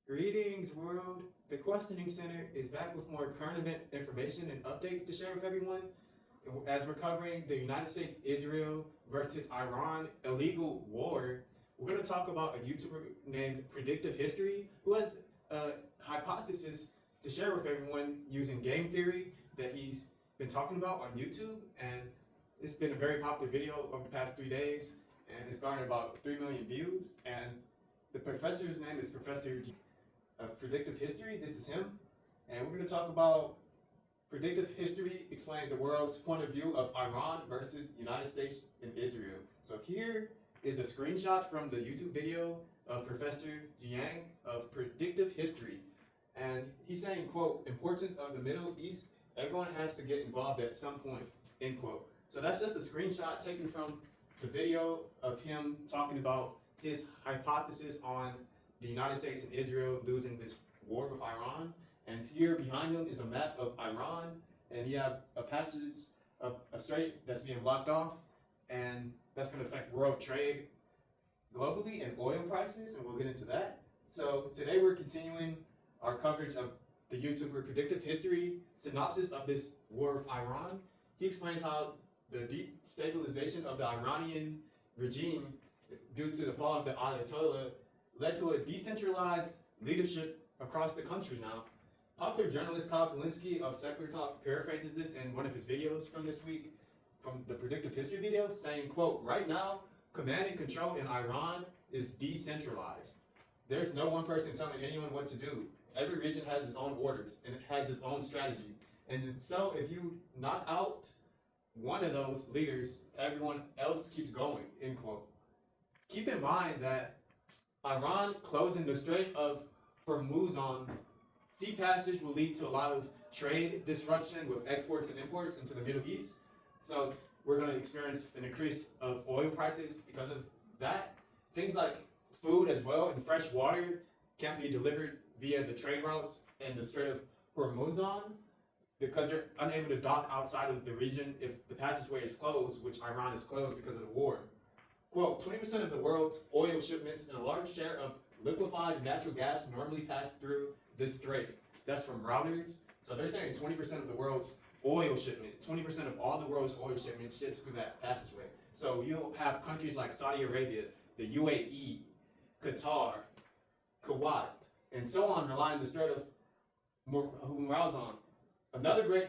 Greetings, world. The Questioning Center is back with more current event information and updates to share with everyone. As we're covering the United States, Israel versus Iran illegal war, we're going to talk about a YouTuber named Predictive History who has a hypothesis to share with everyone using game theory that he's been talking about on YouTube. And it's been a very popular video over the past 3 days, and it's garnered about 3 million views. And the professor's name is Professor of Predictive History. This is him, and we're going to talk about Predictive History explains the world's point of view of Iran versus United States and Israel. So here is a screenshot from the YouTube video of Professor Jiang of Predictive History, and he's saying, quote, importance of the Middle East, everyone has to get involved at some point, end quote. So that's just a screenshot taken from the video of him talking about his hypothesis on the United States and Israel losing this war with Iran. And here behind him is a map of Iran, and you have a passage of a strait that's being blocked off, and that's going to affect world trade globally and oil prices, and we'll get into that. So today we're continuing our coverage of the YouTuber Predictive History synopsis of this war with Iran. He explains how the destabilization of the Iranian regime due to the fall of the Ayatollah led to a decentralized leadership across the country now. Popular journalist Kyle Kalinske of Secular Talk paraphrases this in one of his videos from this week, from the Predictive History video, saying, quote, right now, command and control in Iran is decentralized. There's no one person telling anyone what to do. Every region has its own orders, and it has its own strategy. And so if you knock out one of those leaders, everyone else keeps going, end quote. Keep in mind that Iran closing the Strait of Hormuz on sea passage will lead to a lot of trade disruption with exports and imports into the Middle East. So we're going to experience an increase of oil prices because of that. Things like food as well and fresh water can't be delivered via the trade routes and the Strait of Hormuz because they're unable to dock outside of the region if the passageway is closed, which Iran is closed because of the war. Quote, 20% of the world's oil shipments and a large share of liquefied natural gas normally pass through this strait. That's from Reuters. So they're saying 20% of the world's oil shipment, 20% of all the world's oil shipment ships through that passageway. So you'll have countries like Saudi Arabia, the UAE, Qatar, Kuwait, and so on relying on the Strait of Hormuz. Another great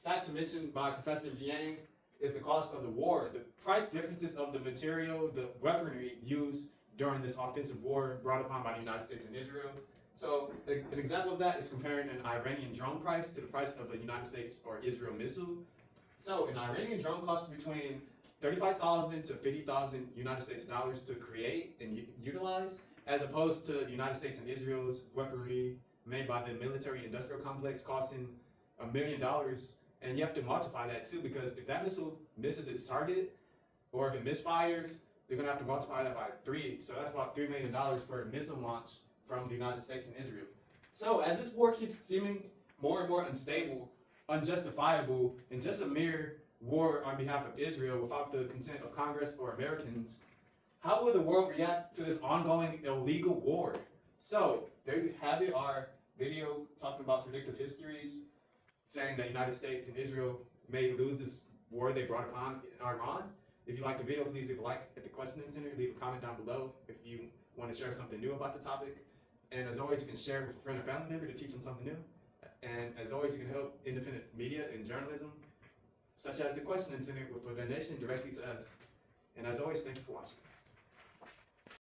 fact to mention by Professor Jiang is the cost of the war. The price differences of the material, the weaponry used during this offensive war brought upon by the United States and Israel. So an example of that is comparing an Iranian drone price to the price of a United States or Israel missile. So an Iranian drone costs between 35,000 to 50,000 United States dollars to create and utilize, as opposed to the United States and Israel's weaponry made by the military industrial complex costing $1 million. And you have to multiply that too, because if that missile misses its target, or if it misfires, they're going to have to multiply that by 3. So that's about $3 million per missile launch from the United States and Israel. So as this war keeps seeming more and more unstable, unjustifiable, and just a mere war on behalf of Israel without the consent of Congress or Americans, how will the world react to this ongoing illegal war? So there you have it, our video talking about predictive histories, saying that the United States and Israel may lose this war they brought upon Iran. If you like the video, please leave a like at the Questioning Center. Leave a comment down below if you want to share something new about the topic. And as always, you can share it with a friend or family member to teach them something new. And as always, you can help independent media and journalism, such as the Questioning Center, with a donation directly to us. And as always, thank you for watching.